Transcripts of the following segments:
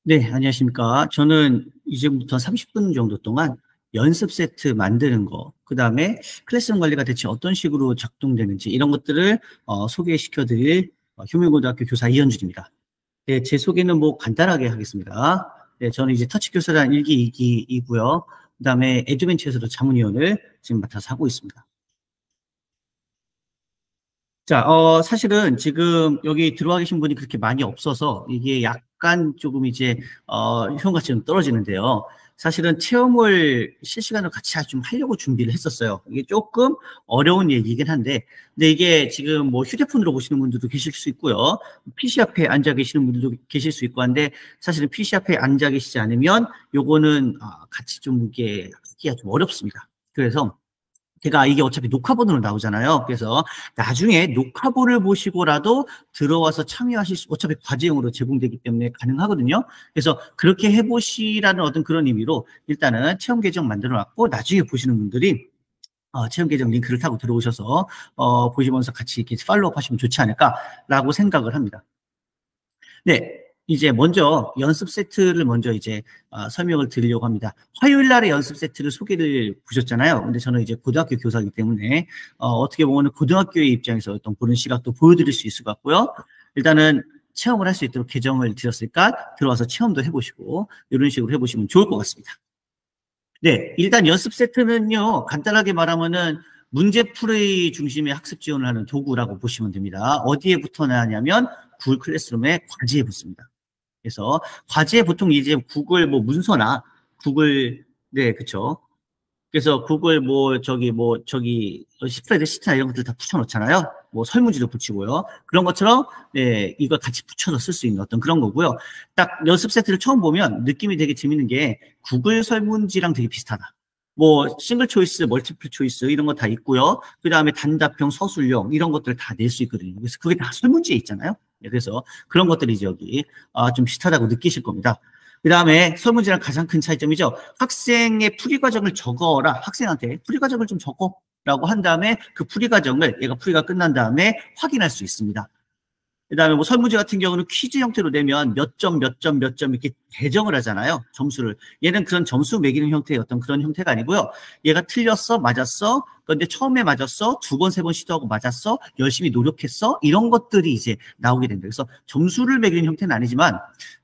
네, 안녕하십니까. 저는 이제부터 30분 정도 동안 연습 세트 만드는 거, 그 다음에 클래스룸 관리가 대체 어떤 식으로 작동되는지 이런 것들을 소개시켜 드릴 효명고등학교 교사 이현준입니다. 네, 제 소개는 뭐 간단하게 하겠습니다. 네, 저는 이제 터치 교사단 1기, 2기이고요. 그 다음에 에듀벤처에서도 자문위원을 지금 맡아서 하고 있습니다. 자, 사실은 지금 여기 들어와 계신 분이 그렇게 많이 없어서 이게 약간 조금 이제, 효과가 좀 떨어지는데요. 사실은 체험을 실시간으로 같이 좀 하려고 준비를 했었어요. 이게 조금 어려운 얘기긴 한데, 근데 이게 지금 뭐 휴대폰으로 보시는 분들도 계실 수 있고요. PC 앞에 앉아 계시는 분들도 계실 수 있고 한데, 사실은 PC 앞에 앉아 계시지 않으면 요거는 같이 좀 이게 하기가 좀 어렵습니다. 그래서 제가 이게 어차피 녹화본으로 나오잖아요. 그래서 나중에 녹화본을 보시고라도 들어와서 참여하실 수, 어차피 과제용으로 제공되기 때문에 가능하거든요. 그래서 그렇게 해보시라는 어떤 그런 의미로 일단은 체험 계정 만들어 놨고 나중에 보시는 분들이 체험 계정 링크를 타고 들어오셔서 보시면서 같이 이렇게 팔로우업 하시면 좋지 않을까라고 생각을 합니다. 네. 이제 먼저 연습 세트를 먼저 이제 설명을 드리려고 합니다. 화요일 날에 연습 세트를 소개를 보셨잖아요. 근데 저는 이제 고등학교 교사이기 때문에 어떻게 보면 고등학교의 입장에서 어떤 보는 시각도 보여드릴 수 있을 것 같고요. 일단은 체험을 할 수 있도록 계정을 드렸으니까 들어와서 체험도 해보시고 이런 식으로 해보시면 좋을 것 같습니다. 네, 일단 연습 세트는요, 간단하게 말하면은 문제풀이 중심의 학습 지원을 하는 도구라고 보시면 됩니다. 어디에 붙어나냐면 구글 클래스룸에 과제에 붙습니다. 그래서 과제에 보통 이제 구글 뭐 문서나 구글, 네, 그쵸. 그래서 구글 뭐 저기 스프레드 시트나 이런 것들 다 붙여놓잖아요. 뭐 설문지도 붙이고요. 그런 것처럼 네, 이걸 같이 붙여서 쓸 수 있는 어떤 그런 거고요. 딱 연습 세트를 처음 보면 느낌이 되게 재밌는 게 구글 설문지랑 되게 비슷하다. 뭐 싱글 초이스, 멀티플 초이스 이런 거 다 있고요. 그 다음에 단답형, 서술형 이런 것들 다 낼 수 있거든요. 그래서 그게 다 설문지에 있잖아요. 네, 그래서 그런 것들이 이제 여기 좀 비슷하다고 느끼실 겁니다. 그 다음에 설문지랑 가장 큰 차이점이죠. 학생의 풀이 과정을 적어라. 학생한테 풀이 과정을 좀 적어라고 한 다음에 그 풀이 과정을 얘가 풀이가 끝난 다음에 확인할 수 있습니다. 그 다음에 뭐 설문지 같은 경우는 퀴즈 형태로 내면 몇 점, 몇 점, 몇 점 이렇게 배정을 하잖아요. 점수를. 얘는 그런 점수 매기는 형태의 어떤 그런 형태가 아니고요. 얘가 틀렸어, 맞았어. 그런데 처음에 맞았어, 두 번, 세 번 시도하고 맞았어, 열심히 노력했어. 이런 것들이 이제 나오게 된다. 그래서 점수를 매기는 형태는 아니지만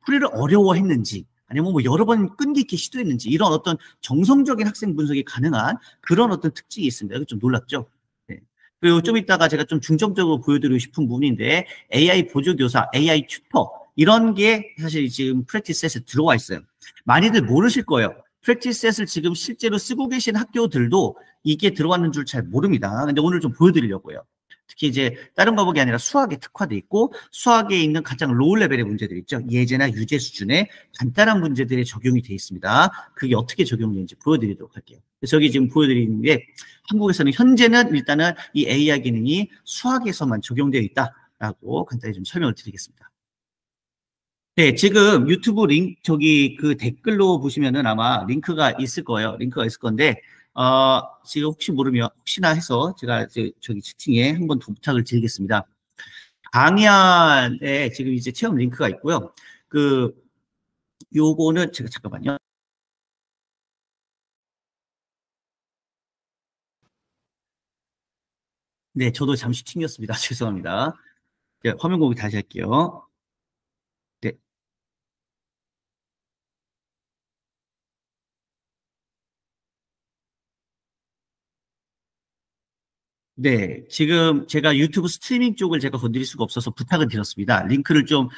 풀이를 어려워했는지 아니면 뭐 여러 번 끈기 있게 시도했는지 이런 어떤 정성적인 학생 분석이 가능한 그런 어떤 특징이 있습니다. 이거 좀 놀랍죠? 네. 그리고 좀 이따가 제가 좀 중점적으로 보여드리고 싶은 부분인데 AI 보조교사, AI 튜터 이런 게 사실 지금 프랙티스셋에 들어와 있어요. 많이들 모르실 거예요. 프랙티스셋을 지금 실제로 쓰고 계신 학교들도 이게 들어왔는 줄 잘 모릅니다. 근데 오늘 좀 보여드리려고요. 특히 이제 다른 과목이 아니라 수학에 특화돼 있고 수학에 있는 가장 로우 레벨의 문제들 있죠. 예제나 유제 수준의 간단한 문제들이 적용이 돼 있습니다. 그게 어떻게 적용되는지 보여드리도록 할게요. 저기 지금 보여드리는 게 한국에서는 현재는 일단은 이 AI 기능이 수학에서만 적용되어 있다라고 간단히 좀 설명을 드리겠습니다. 네, 지금 유튜브 저기 그 댓글로 보시면은 아마 링크가 있을 거예요. 링크가 있을 건데, 지금 혹시 모르면, 혹시나 해서 제가 저기 채팅에 한 번 더 부탁을 드리겠습니다. 강의안에 지금 이제 체험 링크가 있고요. 요거는 제가 잠깐만요. 네, 저도 잠시 튕겼습니다. 죄송합니다. 네, 화면 공유 다시 할게요. 네. 네, 지금 제가 유튜브 스트리밍 쪽을 제가 건드릴 수가 없어서 부탁을 드렸습니다. 링크를 좀,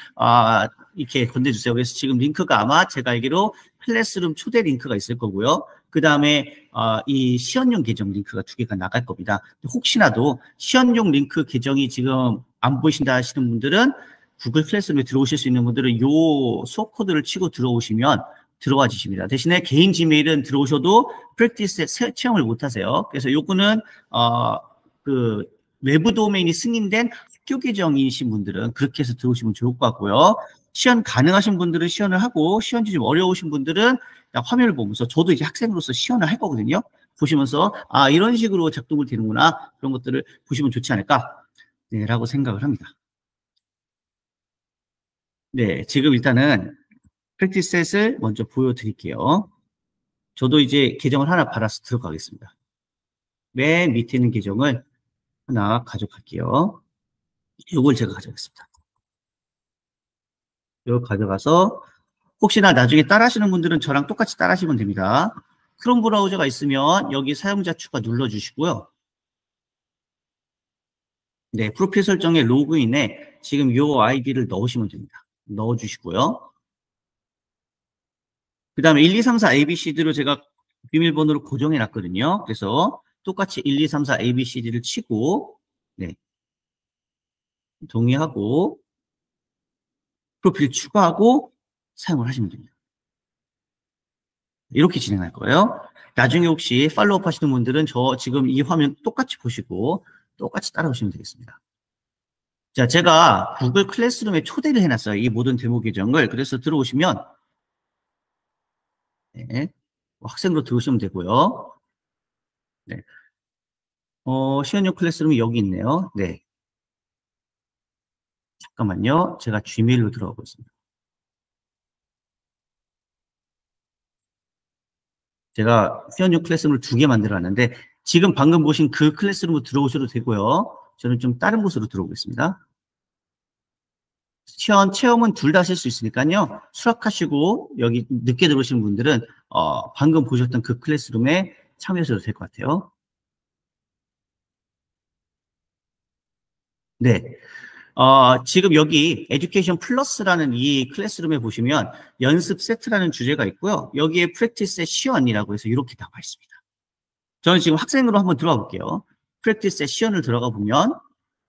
이렇게 건네주세요. 그래서 지금 링크가 아마 제가 알기로 클래스룸 초대 링크가 있을 거고요. 그 다음에, 이 시연용 계정 링크가 두 개가 나갈 겁니다. 혹시나도 시연용 링크 계정이 지금 안 보이신다 하시는 분들은 구글 클래스룸에 들어오실 수 있는 분들은 요 수업 코드를 치고 들어오시면 들어와 주십니다. 대신에 개인 지메일은 들어오셔도 프랙티스 체험을 못 하세요. 그래서 요거는, 그 외부 도메인이 승인된 학교 계정이신 분들은 그렇게 해서 들어오시면 좋을 것 같고요. 시연 가능하신 분들은 시연을 하고 시연이 좀 어려우신 분들은 그냥 화면을 보면서 저도 이제 학생으로서 시연을 할 거거든요. 보시면서 이런 식으로 작동을 되는구나 그런 것들을 보시면 좋지 않을까 네, 라고 생각을 합니다. 네, 지금 일단은 프랙티스셋을 먼저 보여드릴게요. 저도 이제 계정을 하나 받아서 들어가겠습니다. 맨 밑에 있는 계정을 하나 가져갈게요. 이걸 제가 가져가겠습니다. 이걸 가져가서 혹시나 나중에 따라 하시는 분들은 저랑 똑같이 따라 하시면 됩니다. 크롬 브라우저가 있으면 여기 사용자 추가 눌러주시고요. 네, 프로필 설정에 로그인에 지금 요 아이디를 넣으시면 됩니다. 넣어주시고요. 그 다음에 1, 2, 3, 4 ABCD로 제가 비밀번호를 고정해 놨거든요. 그래서 똑같이 1, 2, 3, 4 ABCD를 치고, 네, 동의하고, 프로필 추가하고 사용을 하시면 됩니다. 이렇게 진행할 거예요. 나중에 혹시 팔로우업 하시는 분들은 저 지금 이 화면 똑같이 보시고 똑같이 따라오시면 되겠습니다. 자, 제가 구글 클래스룸에 초대를 해놨어요. 이 모든 데모 계정을. 그래서 들어오시면, 네, 학생으로 들어오시면 되고요. 네. 시연용 클래스룸이 여기 있네요. 네. 잠깐만요. 제가 Gmail로 들어가 보겠습니다. 제가 시연용 클래스룸을 2개 만들어 놨는데, 지금 방금 보신 그 클래스룸으로 들어오셔도 되고요. 저는 좀 다른 곳으로 들어오겠습니다. 시연 체험은 둘 다 하실 수 있으니까요. 수락하시고 여기 늦게 들어오신 분들은 방금 보셨던 그 클래스룸에 참여하셔도 될 것 같아요. 네. 지금 여기 에듀케이션 플러스라는 이 클래스룸에 보시면 연습 세트라는 주제가 있고요. 여기에 프랙티스의 시연이라고 해서 이렇게 나와 있습니다. 저는 지금 학생으로 한번 들어가 볼게요. 프랙티스의 시연을 들어가 보면,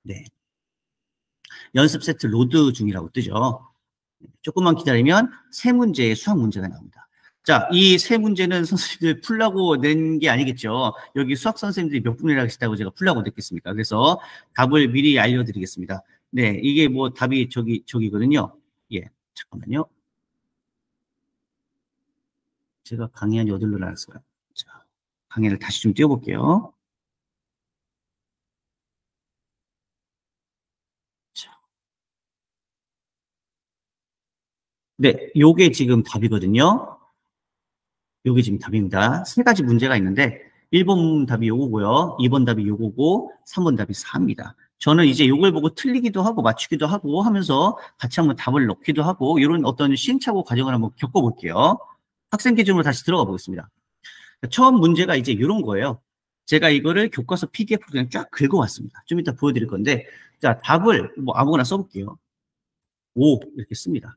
네. 연습 세트 로드 중이라고 뜨죠. 조금만 기다리면 세 문제의 수학 문제가 나옵니다. 자, 이 세 문제는 선생님들 풀라고 낸 게 아니겠죠. 여기 수학 선생님들이 몇 분이나 계시다고 제가 풀라고 냈겠습니까? 그래서 답을 미리 알려드리겠습니다. 네, 이게 뭐 답이 저기거든요. 예, 잠깐만요. 제가 강의한 어디로 나왔어요? 자, 강의를 다시 좀 띄워볼게요. 자. 네, 요게 지금 답이거든요. 요게 지금 답입니다. 세 가지 문제가 있는데 1번 답이 요거고요. 2번 답이 요거고 3번 답이 4입니다. 저는 이제 요걸 보고 틀리기도 하고 맞추기도 하고 하면서 같이 한번 답을 넣기도 하고 이런 어떤 시행착오 과정을 한번 겪어볼게요. 학생 기준으로 다시 들어가 보겠습니다. 처음 문제가 이제 이런 거예요. 제가 이거를 교과서 PDF로 그냥 쫙 긁어왔습니다. 좀 이따 보여드릴 건데 자 답을 뭐 아무거나 써볼게요. 5 이렇게 씁니다.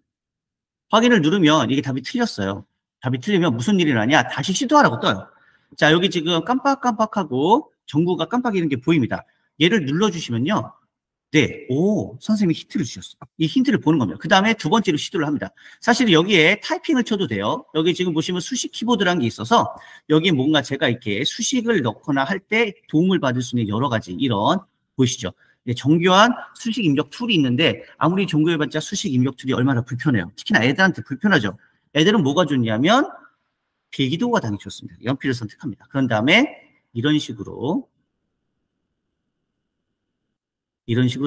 확인을 누르면 이게 답이 틀렸어요. 답이 틀리면 무슨 일이 나냐? 다시 시도하라고 떠요. 자, 여기 지금 깜빡깜빡하고 전구가 깜빡이는 게 보입니다. 얘를 눌러주시면요. 네, 오, 선생님이 힌트를 주셨어. 이 힌트를 보는 겁니다. 그 다음에 두 번째로 시도를 합니다. 사실 여기에 타이핑을 쳐도 돼요. 여기 지금 보시면 수식 키보드라는 게 있어서 여기 뭔가 제가 이렇게 수식을 넣거나 할 때 도움을 받을 수 있는 여러 가지 이런 보이시죠? 네, 정교한 수식 입력 툴이 있는데 아무리 정교해봤자 수식 입력 툴이 얼마나 불편해요. 특히나 애들한테 불편하죠. 애들은 뭐가 좋냐면 필기도구가 당연히 좋습니다. 연필을 선택합니다. 그런 다음에 이런 식으로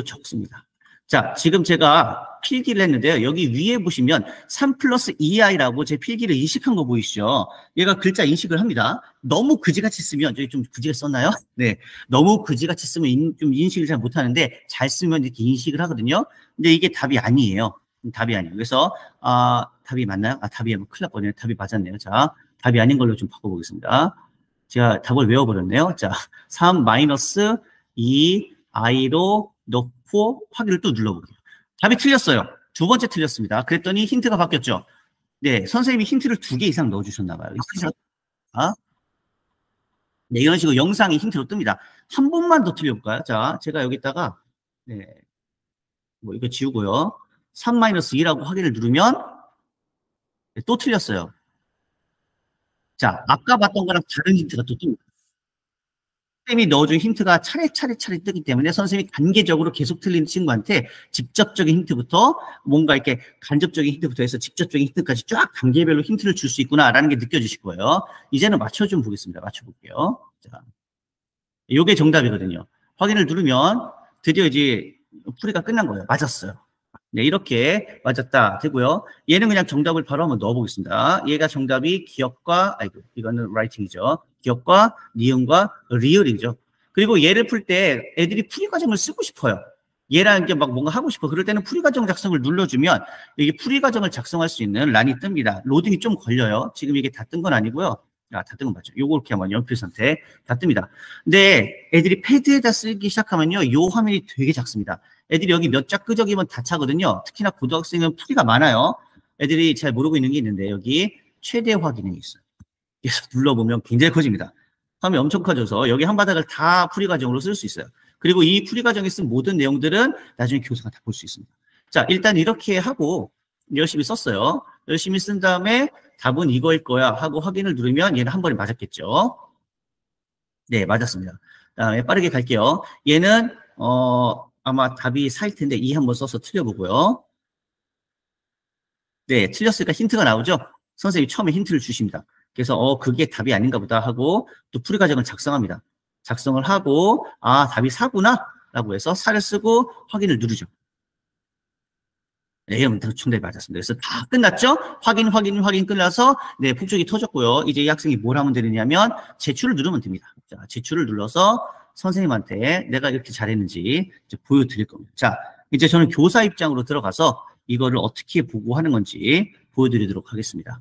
적습니다. 자, 지금 제가 필기를 했는데요. 여기 위에 보시면 3 플러스 2i라고 제 필기를 인식한 거 보이시죠? 얘가 글자 인식을 합니다. 너무 그지같이 쓰면, 저기 좀 그지같이 썼나요? 네. 너무 그지같이 쓰면 좀 인식을 잘 못하는데 잘 쓰면 이렇게 인식을 하거든요. 근데 이게 답이 아니에요. 답이 아니에요. 그래서, 답이 맞나요? 답이 큰일 났거든요. 답이 맞았네요. 자, 답이 아닌 걸로 좀 바꿔보겠습니다. 제가 답을 외워버렸네요. 자, 3 마이너스 2 i로 넣고 확인을 또 눌러볼게요. 답이 틀렸어요. 두 번째 틀렸습니다. 그랬더니 힌트가 바뀌었죠. 네, 선생님이 힌트를 2개 이상 넣어주셨나 봐요. 네, 이런 식으로 영상이 힌트로 뜹니다. 한 번만 더 틀려볼까요? 자, 제가 여기다가 네, 뭐 이거 지우고요. 3-2라고 확인을 누르면 네, 또 틀렸어요. 자, 아까 봤던 거랑 다른 힌트가 또 뜹니다. 선생님이 넣어준 힌트가 차례차례 뜨기 때문에 선생님이 단계적으로 계속 틀린 친구한테 직접적인 힌트부터 뭔가 이렇게 간접적인 힌트부터 해서 직접적인 힌트까지 쫙 단계별로 힌트를 줄 수 있구나라는 게 느껴지실 거예요. 이제는 맞춰좀 보겠습니다. 맞춰볼게요. 자, 요게 정답이거든요. 확인을 누르면 드디어 이제 풀이가 끝난 거예요. 맞았어요. 네, 이렇게 맞았다 되고요. 얘는 그냥 정답을 바로 한번 넣어보겠습니다. 얘가 정답이 기억과, 아이고, 이거는 라이팅이죠. 기억과 니은과 리을이죠. 그리고 얘를 풀 때 애들이 풀이 과정을 쓰고 싶어요. 얘랑 이제 막 뭔가 하고 싶어. 그럴 때는 풀이 과정 작성을 눌러주면 이게 풀이 과정을 작성할 수 있는 란이 뜹니다. 로딩이 좀 걸려요. 지금 이게 다 뜬 건 아니고요. 아, 다 뜬 건 맞죠. 요거 이렇게 하면 연필 선택 다 뜹니다. 근데 애들이 패드에다 쓰기 시작하면요. 요 화면이 되게 작습니다. 애들이 여기 몇 자 끄적이면 다 차거든요. 특히나 고등학생은 풀이가 많아요. 애들이 잘 모르고 있는 게 있는데 여기 최대화 기능이 있어요. 그래서 눌러보면 굉장히 커집니다. 화면이 엄청 커져서 여기 한 바닥을 다 풀이 과정으로 쓸 수 있어요. 그리고 이 풀이 과정에 쓴 모든 내용들은 나중에 교사가 다 볼 수 있습니다. 자, 일단 이렇게 하고 열심히 썼어요. 열심히 쓴 다음에 답은 이거일 거야 하고 확인을 누르면 얘는 한 번에 맞았겠죠. 네, 맞았습니다. 다음에 빠르게 갈게요. 얘는 아마 답이 4일 텐데 2 한번 써서 틀려보고요. 네, 틀렸으니까 힌트가 나오죠? 선생님이 처음에 힌트를 주십니다. 그래서 그게 답이 아닌가 보다 하고 또 풀이 과정을 작성합니다. 작성을 하고 아, 답이 4구나 라고 해서 4를 쓰고 확인을 누르죠. 네, 그럼 정답이 맞았습니다. 그래서 다 끝났죠? 확인 끝나서 네, 폭죽이 터졌고요. 이제 이 학생이 뭘 하면 되느냐면 제출을 누르면 됩니다. 자, 제출을 눌러서 선생님한테 내가 이렇게 잘했는지 이제 보여드릴 겁니다. 자, 이제 저는 교사 입장으로 들어가서 이거를 어떻게 보고하는 건지 보여드리도록 하겠습니다.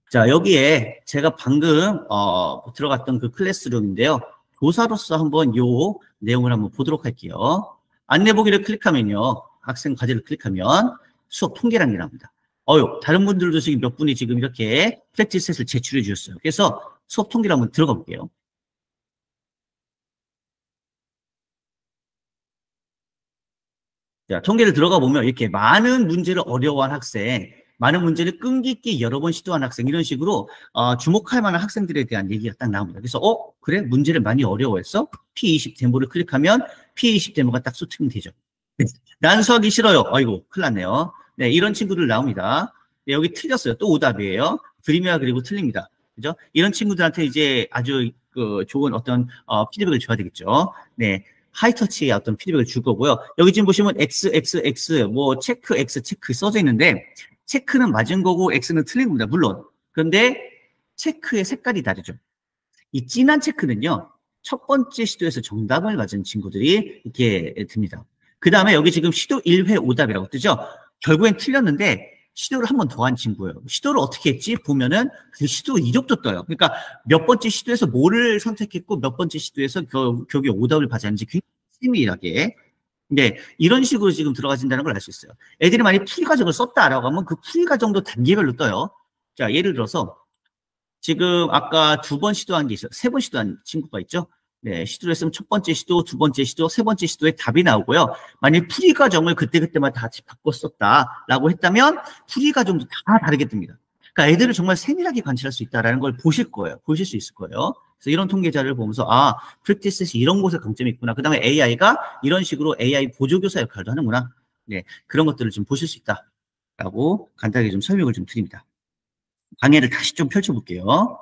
자, 여기에 제가 방금 들어갔던 그 클래스룸인데요. 교사로서 한번 요 내용을 한번 보도록 할게요. 안내 보기를 클릭하면요. 학생 과제를 클릭하면 수업 통계라는 게 나옵니다. 다른 분들도 지금 몇 분이 지금 이렇게 프랙티스셋을 제출해 주셨어요. 그래서 수업 통계를 한번 들어가 볼게요. 자, 통계를 들어가 보면 이렇게 많은 문제를 어려워한 학생, 많은 문제를 끈기 있게 여러 번 시도한 학생, 이런 식으로 주목할 만한 학생들에 대한 얘기가 딱 나옵니다. 그래서 그래? 문제를 많이 어려워했어? P20 데모를 클릭하면 P20 데모가 딱 수특이 되죠. 난 수학이 싫어요. 아이고, 큰일 났네요. 네, 이런 친구들 나옵니다. 네, 여기 틀렸어요. 또 오답이에요. 그림이야 그리고 틀립니다. 그죠? 이런 친구들한테 이제 아주 좋은 어떤 피드백을 줘야 되겠죠. 네. 하이터치의 어떤 피드백을 줄 거고요. 여기 지금 보시면 XXX, 뭐 체크 X 체크 써져 있는데 체크는 맞은 거고 X는 틀린 겁니다. 물론. 그런데 체크의 색깔이 다르죠. 이 진한 체크는요. 첫 번째 시도에서 정답을 맞은 친구들이 이렇게 듭니다. 그 다음에 여기 지금 시도 1회 오답이라고 뜨죠. 결국엔 틀렸는데 시도를 한 번 더 한 친구예요. 시도를 어떻게 했지? 보면은 그 시도 이력도 떠요. 그러니까 몇 번째 시도에서 뭐를 선택했고 몇 번째 시도에서 거기 오답을 받았는지 굉장히 세밀하게. 네, 이런 식으로 지금 들어가진다는 걸 알 수 있어요. 애들이 만약 풀이 과정을 썼다라고 하면 그 풀이 과정도 단계별로 떠요. 자, 예를 들어서 지금 아까 2번 시도한 게 있어요. 3번 시도한 친구가 있죠. 네, 시도를 했으면 첫 번째 시도, 두 번째 시도, 세 번째 시도에 답이 나오고요. 만약 풀이 과정을 그때그때마다 같이 바꿨었다라고 했다면 풀이 과정도 다 다르게 뜹니다. 그러니까 애들을 정말 세밀하게 관찰할 수 있다는 걸 보실 거예요. 보실 수 있을 거예요. 그래서 이런 통계 자료를 보면서 프랙티스이 이런 곳에 강점이 있구나. 그 다음에 AI가 이런 식으로 AI 보조교사 역할도 하는구나. 네, 그런 것들을 좀 보실 수 있다라고 간단하게 좀 설명을 좀 드립니다. 강의를 다시 좀 펼쳐볼게요.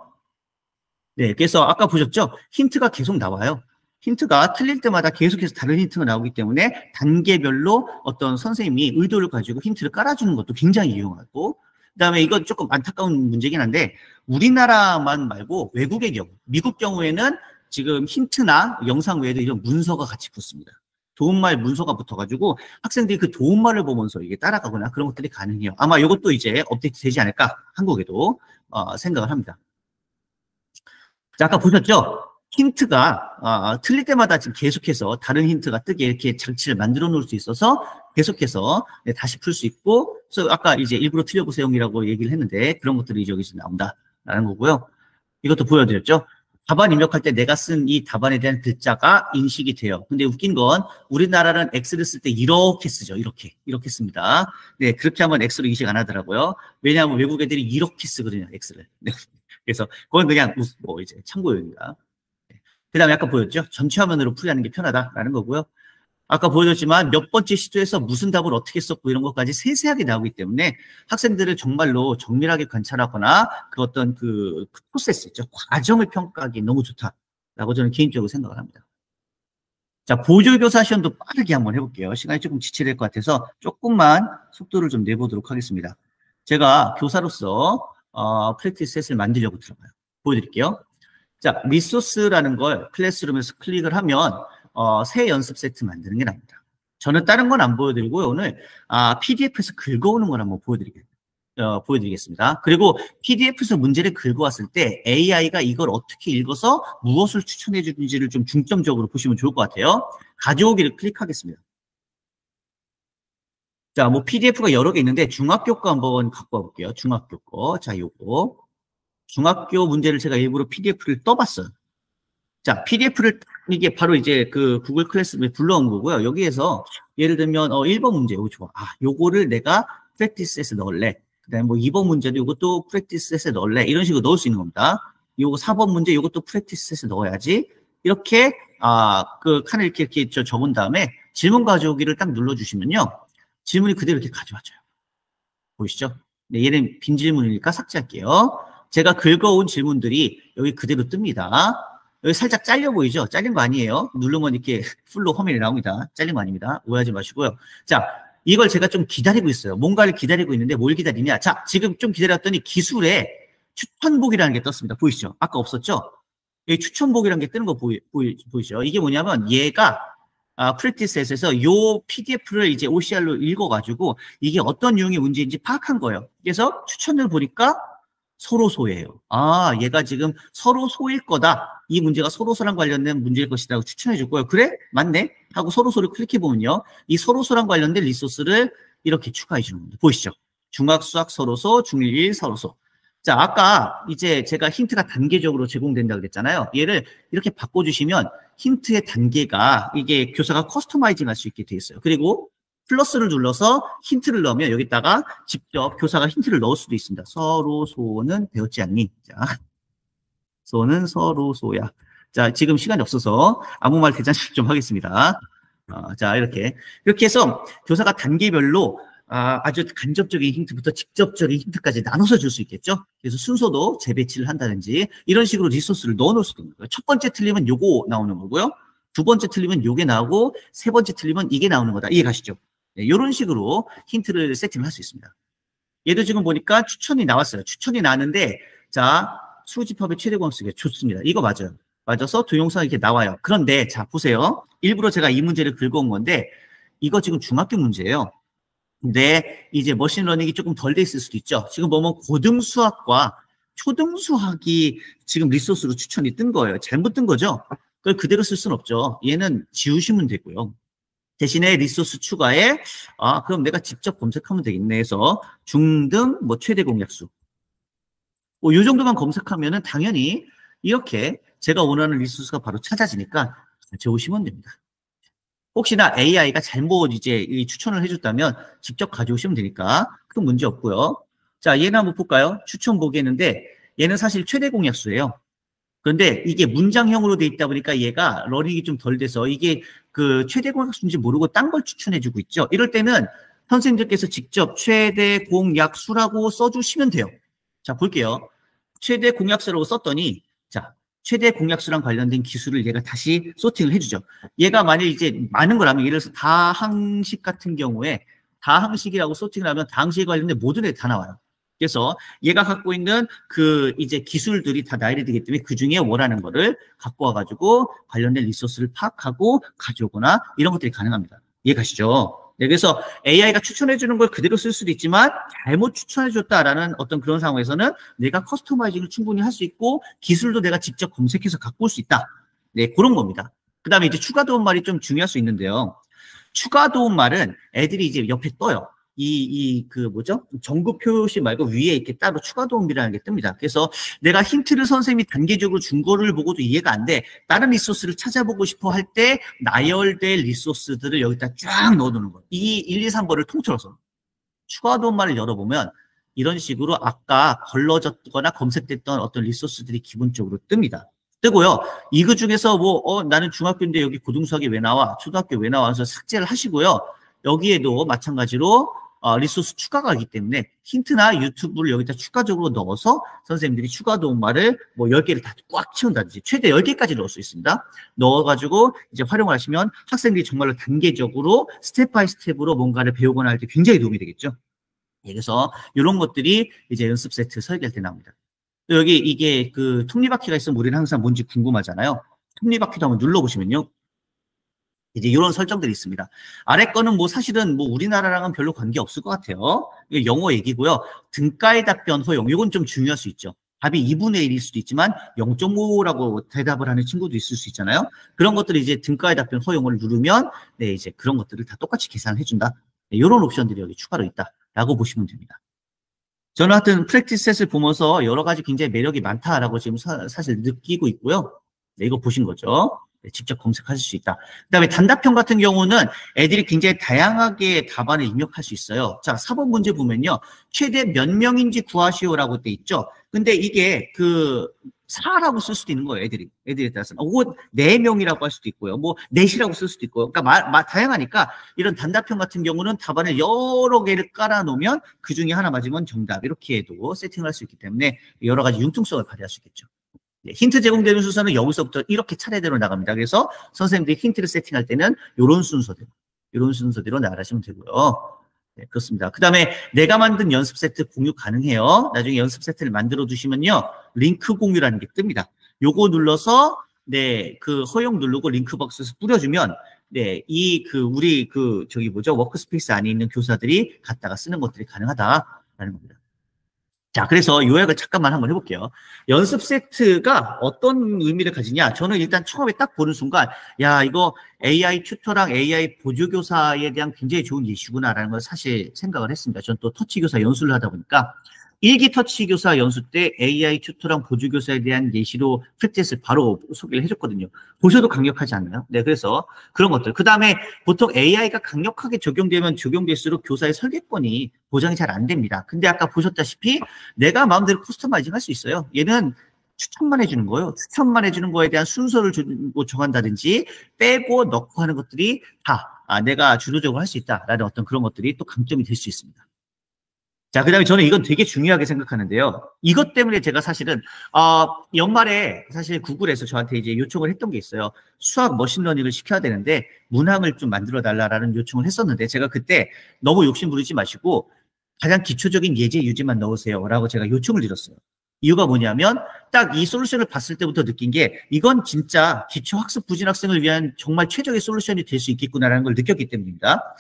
네, 그래서 아까 보셨죠? 힌트가 계속 나와요. 힌트가 틀릴 때마다 계속해서 다른 힌트가 나오기 때문에 단계별로 어떤 선생님이 의도를 가지고 힌트를 깔아주는 것도 굉장히 유용하고, 그 다음에 이건 조금 안타까운 문제긴 한데, 우리나라만 말고 외국의 경우, 미국 경우에는 지금 힌트나 영상 외에도 이런 문서가 같이 붙습니다. 도움말 문서가 붙어가지고 학생들이 그 도움말을 보면서 이게 따라가거나 그런 것들이 가능해요. 아마 이것도 이제 업데이트 되지 않을까, 한국에도 생각을 합니다. 자, 아까 보셨죠? 힌트가 틀릴 때마다 지금 계속해서 다른 힌트가 뜨게 이렇게 장치를 만들어 놓을 수 있어서 계속해서 네, 다시 풀 수 있고, 그래서 아까 이제 일부러 틀려보세요이라고 얘기를 했는데 그런 것들이 이제 여기서 나온다라는 거고요. 이것도 보여드렸죠? 답안 입력할 때 내가 쓴 이 답안에 대한 글자가 인식이 돼요. 근데 웃긴 건 우리나라는 X를 쓸 때 이렇게 쓰죠. 이렇게 씁니다. 네, 그렇게 하면 X로 인식 안 하더라고요. 왜냐하면 외국 애들이 이렇게 쓰거든요, X를. 네. 그래서 그건 그냥 뭐 이제 참고용입니다. 그 다음에 아까 보였죠? 전체 화면으로 풀이하는 게 편하다라는 거고요. 아까 보여줬지만 몇 번째 시도에서 무슨 답을 어떻게 썼고 이런 것까지 세세하게 나오기 때문에 학생들을 정말로 정밀하게 관찰하거나 그 어떤 그 프로세스 있죠. 과정을 평가하기 너무 좋다라고 저는 개인적으로 생각을 합니다. 자, 보조교사 시험도 빠르게 한번 해볼게요. 시간이 조금 지체될 것 같아서 조금만 속도를 좀 내보도록 하겠습니다. 제가 교사로서 프랙티스 셋을 만들려고 들어가요. 보여드릴게요. 자, 리소스라는 걸 클래스룸에서 클릭을 하면 새 연습 세트 만드는 게 나옵니다. 저는 다른 건 안 보여드리고요. 오늘 PDF에서 긁어오는 걸 한번 보여드리겠습니다. 그리고 PDF에서 문제를 긁어왔을 때 AI가 이걸 어떻게 읽어서 무엇을 추천해 주는지를 좀 중점적으로 보시면 좋을 것 같아요. 가져오기를 클릭하겠습니다. 자, 뭐 PDF가 여러 개 있는데 중학교 거 한번 갖고 와볼게요. 중학교 거. 자, 요거. 중학교 문제를 제가 일부러 PDF를 떠봤어요. 자, PDF를 이게 바로 이제 그 구글 클래스룸에 불러온 거고요. 여기에서 예를 들면 1번 문제 요거 좋아. 요거를 내가 프랙티스에서 넣을래. 그다음에 뭐 2번 문제도 요것도 프랙티스에서 넣을래. 이런 식으로 넣을 수 있는 겁니다. 요거 4번 문제 요것도 프랙티스에서 넣어야지. 이렇게 그 칸을 이렇게 적은 다음에 질문 가져오기를 딱 눌러주시면요. 질문이 그대로 이렇게 가져와져요. 보이시죠? 네, 얘는 빈 질문이니까 삭제할게요. 제가 긁어온 질문들이 여기 그대로 뜹니다. 여기 살짝 잘려 보이죠? 잘린 거 아니에요. 누르면 이렇게 풀로 화면이 나옵니다. 잘린 거 아닙니다. 오해하지 마시고요. 자, 이걸 제가 좀 기다리고 있어요. 뭔가를 기다리고 있는데 뭘 기다리냐? 자, 지금 좀 기다렸더니 기술에 추천복이라는 게 떴습니다. 보이시죠? 아까 없었죠? 여기 추천복이라는 게 뜨는 거 보이시죠? 이게 뭐냐면 얘가 프랙티스에서 요 PDF를 이제 OCR로 읽어가지고 이게 어떤 유형의 문제인지 파악한 거예요. 그래서 추천을 보니까 서로소예요. 얘가 지금 서로소일 거다. 이 문제가 서로소랑 관련된 문제일 것이라고 추천해 줬고요. 그래? 맞네? 하고 서로소를 클릭해 보면요. 이 서로소랑 관련된 리소스를 이렇게 추가해 주는 겁니다. 보이시죠? 중학수학 서로소, 중1 서로소. 자, 아까 이제 제가 힌트가 단계적으로 제공된다고 그랬잖아요. 얘를 이렇게 바꿔주시면 힌트의 단계가 이게 교사가 커스터마이징 할 수 있게 돼 있어요. 그리고 플러스를 눌러서 힌트를 넣으면 여기다가 직접 교사가 힌트를 넣을 수도 있습니다. 서로소는 배웠지 않니? 자, 소는 서로소야. 자, 지금 시간이 없어서 아무 말 대잔치 좀 하겠습니다. 자, 이렇게 해서 교사가 단계별로 아주 간접적인 힌트부터 직접적인 힌트까지 나눠서 줄 수 있겠죠. 그래서 순서도 재배치를 한다든지 이런 식으로 리소스를 넣어놓을 수도 있는 거예요. 첫 번째 틀리면 요거 나오는 거고요. 두 번째 틀리면 요게 나오고 세 번째 틀리면 이게 나오는 거다. 이해 가시죠? 네, 이런 식으로 힌트를 세팅을 할 수 있습니다. 얘도 지금 보니까 추천이 나왔어요. 추천이 나왔는데 자, 수집합의 최대 공학수가 좋습니다. 이거 맞아요. 맞아서 동영상이 이렇게 나와요. 그런데 자, 보세요. 일부러 제가 이 문제를 긁어온 건데 이거 지금 중학교 문제예요. 근데 이제 머신러닝이 조금 덜 돼 있을 수도 있죠. 지금 보면 고등수학과 초등수학이 지금 리소스로 추천이 뜬 거예요. 잘못 뜬 거죠. 그걸 그대로 쓸 수는 없죠. 얘는 지우시면 되고요. 대신에 리소스 추가에 그럼 내가 직접 검색하면 되겠네 해서 중등 뭐 최대 공약수 요 정도만 검색하면은 당연히 이렇게 제가 원하는 리소스가 바로 찾아지니까 가져오시면 됩니다. 혹시나 AI가 잘못 이제 이 추천을 해줬다면 직접 가져오시면 되니까 큰 문제 없고요. 자, 얘는 한번 볼까요? 추천 보겠는데 얘는 사실 최대 공약수예요. 그런데 이게 문장형으로 돼 있다 보니까 얘가 러닝이 좀 덜 돼서 이게 그 최대 공약수인지 모르고 딴 걸 추천해주고 있죠. 이럴 때는 선생님들께서 직접 최대 공약수라고 써주시면 돼요. 자, 볼게요. 최대 공약수라고 썼더니 자, 최대 공약수랑 관련된 기술을 얘가 다시 소팅을 해주죠. 얘가 만약 이제 많은 거라면 예를 들어서 다항식 같은 경우에 다항식이라고 소팅을 하면 다항식에 관련된 모든 애들 다 나와요. 그래서 얘가 갖고 있는 그 이제 기술들이 다 나열이 되기 때문에 그 중에 원하는 거를 갖고 와가지고 관련된 리소스를 파악하고 가져오거나 이런 것들이 가능합니다. 이해가시죠? 네, 그래서 AI가 추천해주는 걸 그대로 쓸 수도 있지만 잘못 추천해줬다라는 어떤 그런 상황에서는 내가 커스터마이징을 충분히 할 수 있고 기술도 내가 직접 검색해서 갖고 올 수 있다. 네, 그런 겁니다. 그 다음에 이제 추가 도움 말이 좀 중요할 수 있는데요. 추가 도움 말은 애들이 이제 옆에 떠요. 그 뭐죠? 정급 표시 말고 위에 이렇게 따로 추가 도움이라는 게 뜹니다. 그래서 내가 힌트를 선생님이 단계적으로 준 거를 보고도 이해가 안 돼. 다른 리소스를 찾아보고 싶어 할 때 나열될 리소스들을 여기다 쫙 넣어두는 거예요. 이 1, 2, 3번을 통틀어서. 추가 도움말을 열어보면 이런 식으로 아까 걸러졌거나 검색됐던 어떤 리소스들이 기본적으로 뜹니다. 뜨고요. 이거 중에서 뭐 나는 중학교인데 여기 고등수학이 왜 나와? 초등학교 왜 나와? 서 삭제를 하시고요. 여기에도 마찬가지로 리소스 추가가 있기 때문에 힌트나 유튜브를 여기다 추가적으로 넣어서 선생님들이 추가 도움말을 뭐 10개를 다 꽉 채운다든지 최대 10개까지 넣을 수 있습니다. 넣어가지고 이제 활용을 하시면 학생들이 정말로 단계적으로 스텝 바이 스텝으로 뭔가를 배우거나 할 때 굉장히 도움이 되겠죠. 그래서 이런 것들이 이제 연습 세트 설계할 때 나옵니다. 여기 이게 그 톱니바퀴가 있으면 우리는 항상 뭔지 궁금하잖아요. 톱니바퀴도 한번 눌러보시면요. 이제 이런 설정들이 있습니다. 아래 거는 뭐 사실은 뭐 우리나라랑은 별로 관계 없을 것 같아요. 이게 영어 얘기고요. 등가의 답변 허용. 이건 좀 중요할 수 있죠. 답이 2분의 1일 수도 있지만 0.5라고 대답을 하는 친구도 있을 수 있잖아요. 그런 것들이 이제 등가의 답변 허용을 누르면 네, 이제 그런 것들을 다 똑같이 계산해 준다. 네, 이런 옵션들이 여기 추가로 있다라고 보시면 됩니다. 저는 하여튼 프랙티스 셋을 보면서 여러 가지 굉장히 매력이 많다라고 지금 사실 느끼고 있고요. 네, 이거 보신 거죠. 네, 직접 검색하실 수 있다. 그 다음에 단답형 같은 경우는 애들이 굉장히 다양하게 답안을 입력할 수 있어요. 자, 4번 문제 보면요. 최대 몇 명인지 구하시오라고 돼 있죠. 근데 이게 그 4라고 쓸 수도 있는 거예요, 애들에 따라서는. 혹은 4명이라고 할 수도 있고요. 뭐, 넷이라고 쓸 수도 있고요. 그러니까 다양하니까 이런 단답형 같은 경우는 답안을 여러 개를 깔아놓으면 그 중에 하나 맞으면 정답. 이렇게 해도 세팅을 할 수 있기 때문에 여러 가지 융통성을 발휘할 수 있겠죠. 힌트 제공되는 순서는 여기서부터 이렇게 차례대로 나갑니다. 그래서 선생님들이 힌트를 세팅할 때는 이런 순서대로 나가시면 되고요. 네, 그렇습니다. 그 다음에 내가 만든 연습 세트 공유 가능해요. 나중에 연습 세트를 만들어 두시면요. 링크 공유라는 게 뜹니다. 요거 눌러서 네, 그 허용 누르고 링크 박스에서 뿌려주면 네, 우리 저기 뭐죠? 워크스페이스 안에 있는 교사들이 갖다가 쓰는 것들이 가능하다라는 겁니다. 자, 그래서 요약을 잠깐만 한번 해볼게요. 연습 세트가 어떤 의미를 가지냐? 저는 일단 처음에 딱 보는 순간, 야, 이거 AI 튜터랑 AI 보조교사에 대한 굉장히 좋은 이슈구나라는 걸 사실 생각을 했습니다. 저는 또 터치교사 연수를 하다 보니까, 1기 터치교사 연수 때 AI 튜터랑 보조교사에 대한 예시로 프랙티스를 바로 소개를 해줬거든요. 보셔도 강력하지 않나요? 네, 그래서 그런 것들. 그 다음에 보통 AI가 강력하게 적용되면 적용될수록 교사의 설계권이 보장이 잘 안 됩니다. 근데 아까 보셨다시피 내가 마음대로 커스터마이징 할 수 있어요. 얘는 추천만 해주는 거예요. 추천만 해주는 거에 대한 순서를 정한다든지 빼고 넣고 하는 것들이 다 내가 주도적으로 할 수 있다라는 어떤 그런 것들이 또 강점이 될 수 있습니다. 자, 그 다음에 저는 이건 되게 중요하게 생각하는데요. 이것 때문에 제가 사실은, 연말에 사실 구글에서 저한테 이제 요청을 했던 게 있어요. 수학 머신러닝을 시켜야 되는데, 문항을 좀 만들어 달라라는 요청을 했었는데, 제가 그때 너무 욕심 부리지 마시고, 가장 기초적인 예제 유지만 넣으세요. 라고 제가 요청을 드렸어요. 이유가 뭐냐면, 딱 이 솔루션을 봤을 때부터 느낀 게, 이건 진짜 기초학습 부진 학생을 위한 정말 최적의 솔루션이 될 수 있겠구나라는 걸 느꼈기 때문입니다.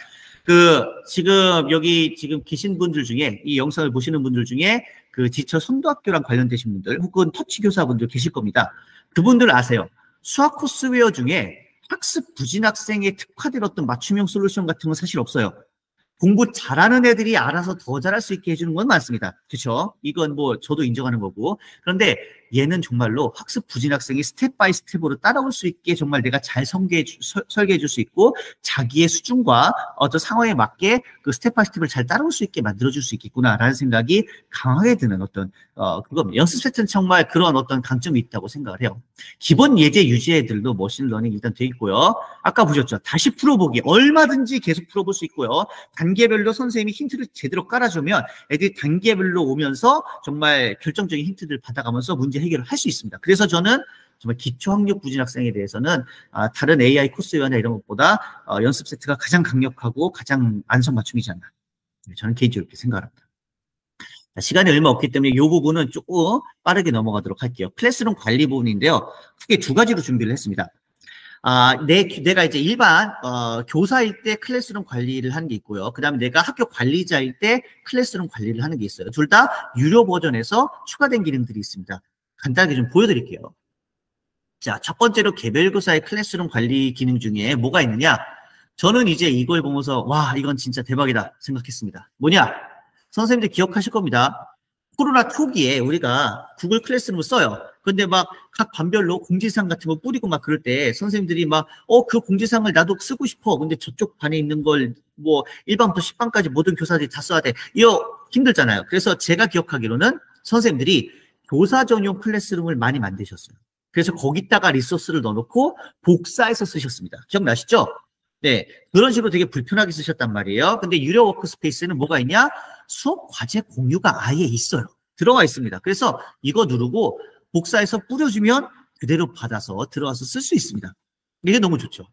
지금 계신 분들 중에, 이 영상을 보시는 분들 중에, 지처 선도학교랑 관련되신 분들, 혹은 터치교사분들 계실 겁니다. 그분들 아세요? 수학 코스웨어 중에 학습 부진 학생에 특화된 어떤 맞춤형 솔루션 같은 건 사실 없어요. 공부 잘하는 애들이 알아서 더 잘할 수 있게 해주는 건 많습니다. 그렇죠? 이건 뭐 저도 인정하는 거고. 그런데 얘는 정말로 학습 부진 학생이 스텝 바이 스텝으로 따라올 수 있게 정말 내가 잘 설계해 줄 수 있고 자기의 수준과 어떤 상황에 맞게 그 스텝 바이 스텝을 잘 따라올 수 있게 만들어 줄 수 있겠구나라는 생각이 강하게 드는 어떤 그겁니다. 연습 세트는 정말 그런 어떤 강점이 있다고 생각을 해요. 기본 예제 유지애들도 머신러닝 일단 돼 있고요. 아까 보셨죠? 다시 풀어보기 얼마든지 계속 풀어볼 수 있고요. 단계별로 선생님이 힌트를 제대로 깔아주면 애들이 단계별로 오면서 정말 결정적인 힌트들을 받아가면서 문제 해결을 할 수 있습니다. 그래서 저는 정말 기초학력 부진 학생에 대해서는 다른 AI 코스웨어나 이런 것보다 연습 세트가 가장 강력하고 가장 안성맞춤이지 않나. 저는 개인적으로 이렇게 생각합니다. 시간이 얼마 없기 때문에 이 부분은 조금 빠르게 넘어가도록 할게요. 클래스룸 관리 부분인데요. 크게 두 가지로 준비를 했습니다. 내가 이제 일반 교사일 때 클래스룸 관리를 하는 게 있고요. 그 다음에 내가 학교 관리자일 때 클래스룸 관리를 하는 게 있어요. 둘 다 유료 버전에서 추가된 기능들이 있습니다. 간단하게 좀 보여드릴게요. 자, 첫 번째로 개별교사의 클래스룸 관리 기능 중에 뭐가 있느냐? 저는 이제 이걸 보면서 와, 이건 진짜 대박이다 생각했습니다. 뭐냐? 선생님들 기억하실 겁니다. 코로나 초기에 우리가 구글 클래스룸을 써요. 근데 막 각 반별로 공지사항 같은 거 뿌리고 막 그럴 때 선생님들이 막 그 공지사항을 나도 쓰고 싶어. 근데 저쪽 반에 있는 걸 뭐 1반부터 10반까지 모든 교사들이 다 써야 돼. 이거 힘들잖아요. 그래서 제가 기억하기로는 선생님들이 교사 전용 클래스룸을 많이 만드셨어요. 그래서 거기다가 리소스를 넣어놓고 복사해서 쓰셨습니다. 기억나시죠? 네, 그런 식으로 되게 불편하게 쓰셨단 말이에요. 근데 유료 워크스페이스는 뭐가 있냐? 수업 과제 공유가 아예 있어요. 들어가 있습니다. 그래서 이거 누르고 복사해서 뿌려주면 그대로 받아서 들어가서 쓸 수 있습니다. 이게 너무 좋죠.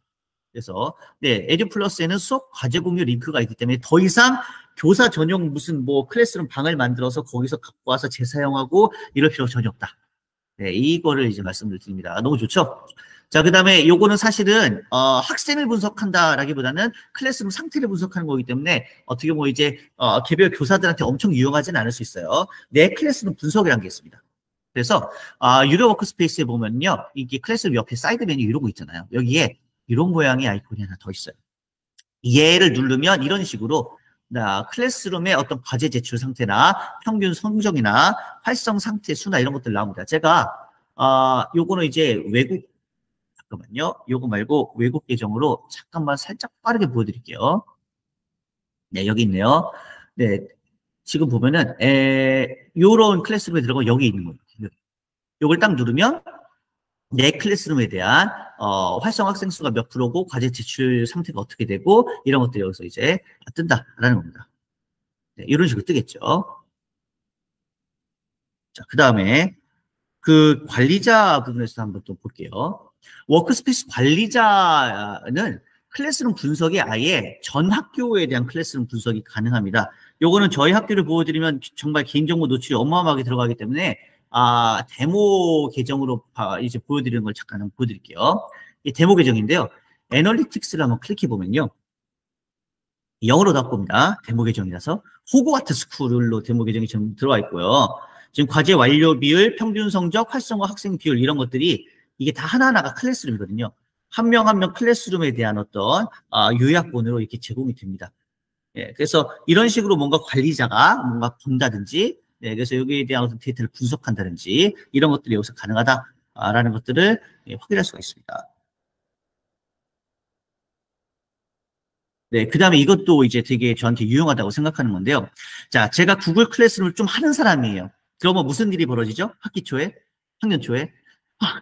그래서 네, 에듀플러스에는 수업 과제 공유 링크가 있기 때문에 더 이상 교사 전용 무슨 뭐 클래스룸 방을 만들어서 거기서 갖고 와서 재사용하고 이럴 필요 전혀 없다. 네, 이거를 이제 말씀을 드립니다. 너무 좋죠? 자, 그 다음에 요거는 사실은, 학생을 분석한다라기보다는 클래스룸 상태를 분석하는 거기 때문에 어떻게 보면 이제, 개별 교사들한테 엄청 유용하진 않을 수 있어요. 내 클래스룸 분석이라는 게 있습니다. 그래서, 유료 워크스페이스에 보면요. 이게 클래스룸 옆에 사이드 메뉴 이런 거 있잖아요. 여기에 이런 모양의 아이콘이 하나 더 있어요. 얘를 누르면 이런 식으로 클래스룸의 어떤 과제 제출 상태나 평균 성적이나 활성 상태 수나 이런 것들 나옵니다. 제가 요거는 이제 외국 잠깐만요. 요거 말고 외국 계정으로 잠깐만 살짝 빠르게 보여드릴게요. 네, 여기 있네요. 네, 지금 보면은 요런 클래스룸에 들어가 여기 있는 거예요. 요걸 딱 누르면 내 클래스룸에 대한 활성 학생 수가 몇 프로고 과제 제출 상태가 어떻게 되고 이런 것들이 여기서 이제 뜬다라는 겁니다. 네, 이런 식으로 뜨겠죠. 자, 그 다음에 그 관리자 부분에서 한번 또 볼게요. 워크스페이스 관리자는 클래스룸 분석이 아예 전 학교에 대한 클래스룸 분석이 가능합니다. 요거는 저희 학교를 보여드리면 정말 개인정보 노출이 어마어마하게 들어가기 때문에 데모 계정으로 이제 보여드리는 걸 잠깐 한번 보여드릴게요. 이 데모 계정인데요. 애널리틱스를 한번 클릭해 보면요. 영어로 나올 겁니다. 데모 계정이라서. 호그와트 스쿨로 데모 계정이 지금 들어와 있고요. 지금 과제 완료 비율, 평균 성적, 활성화 학생 비율 이런 것들이 이게 다 하나하나가 클래스룸이거든요. 한 명 한 명 클래스룸에 대한 어떤 요약본으로 이렇게 제공이 됩니다. 예, 그래서 이런 식으로 뭔가 관리자가 뭔가 본다든지, 예, 그래서 여기에 대한 어떤 데이터를 분석한다든지 이런 것들이 여기서 가능하다라는 것들을 확인할 수가 있습니다. 네, 그 다음에 이것도 이제 되게 저한테 유용하다고 생각하는 건데요. 자, 제가 구글 클래스룸을 좀 하는 사람이에요. 그러면 무슨 일이 벌어지죠? 학기 초에? 학년 초에?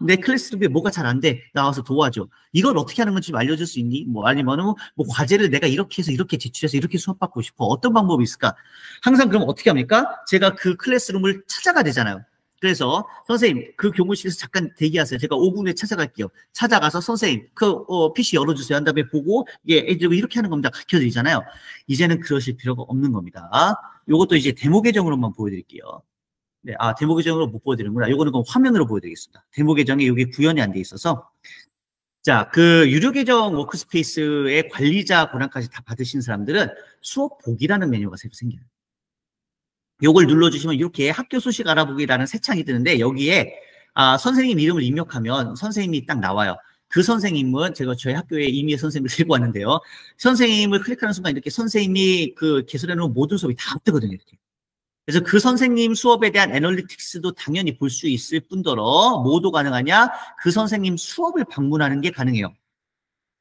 내 클래스룸에 뭐가 잘 안 돼. 나와서 도와줘. 이걸 어떻게 하는 건지 좀 알려줄 수 있니? 뭐 아니면은 뭐 과제를 내가 이렇게 해서 이렇게 제출해서 이렇게 수업받고 싶어. 어떤 방법이 있을까? 항상 그럼 어떻게 합니까? 제가 그 클래스룸을 찾아가야 되잖아요. 그래서 선생님 그 교무실에서 잠깐 대기하세요. 제가 5분 후에 찾아갈게요. 찾아가서 선생님 그 PC 열어주세요. 한 다음에 보고 애들 이렇게 하는 겁니다. 가르쳐드리잖아요. 이제는 그러실 필요가 없는 겁니다. 이것도 이제 데모 계정으로만 보여드릴게요. 네, 데모 계정으로 못 보여드리는구나. 요거는 그럼 화면으로 보여드리겠습니다. 데모 계정에 여기 구현이 안 돼 있어서. 자, 그 유료 계정 워크스페이스의 관리자 권한까지 다 받으신 사람들은 수업 보기라는 메뉴가 새로 생겨요. 요걸 눌러주시면 이렇게 학교 소식 알아보기라는 새 창이 뜨는데 여기에 선생님 이름을 입력하면 선생님이 딱 나와요. 그 선생님은 제가 저희 학교에 임의의 선생님을 데리고 왔는데요. 선생님을 클릭하는 순간 이렇게 선생님이 그 개설해 놓은 모든 수업이 다 뜨거든요. 이렇게. 그래서 그 선생님 수업에 대한 애널리틱스도 당연히 볼 수 있을 뿐더러 뭐도 가능하냐? 그 선생님 수업을 방문하는 게 가능해요.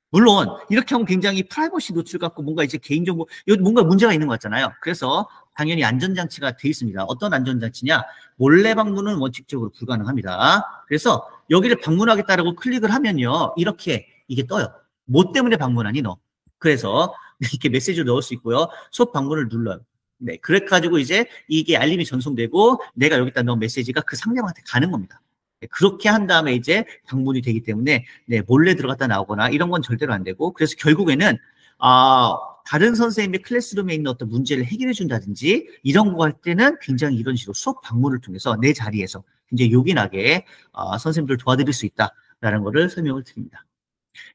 물론 이렇게 하면 굉장히 프라이버시 노출 같고 뭔가 이제 개인정보 뭔가 문제가 있는 것 같잖아요. 그래서 당연히 안전장치가 돼 있습니다. 어떤 안전장치냐? 몰래 방문은 원칙적으로 불가능합니다. 그래서 여기를 방문하겠다라고 클릭을 하면요. 이렇게 이게 떠요. 뭐 때문에 방문하니 너? 그래서 이렇게 메시지를 넣을 수 있고요. 수업 방문을 눌러요. 네, 그래가지고 이제 이게 알림이 전송되고 내가 여기다 넣은 메시지가 그 상대방한테 가는 겁니다. 네, 그렇게 한 다음에 이제 방문이 되기 때문에 네, 몰래 들어갔다 나오거나 이런 건 절대로 안 되고 그래서 결국에는 다른 선생님의 클래스룸에 있는 어떤 문제를 해결해 준다든지 이런 거 할 때는 굉장히 이런 식으로 수업 방문을 통해서 내 자리에서 굉장히 요긴하게 선생님들 도와드릴 수 있다라는 거를 설명을 드립니다.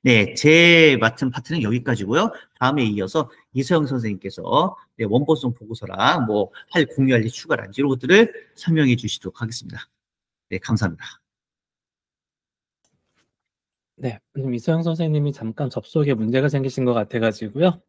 네, 제 맡은 파트는 여기까지고요. 다음에 이어서 이서영 선생님께서 네, 원본송 보고서랑 뭐 공유할 일 추가란지 이런 것들을 설명해 주시도록 하겠습니다. 네, 감사합니다. 네, 이소영 선생님이 잠깐 접속에 문제가 생기신 것 같아가지고요.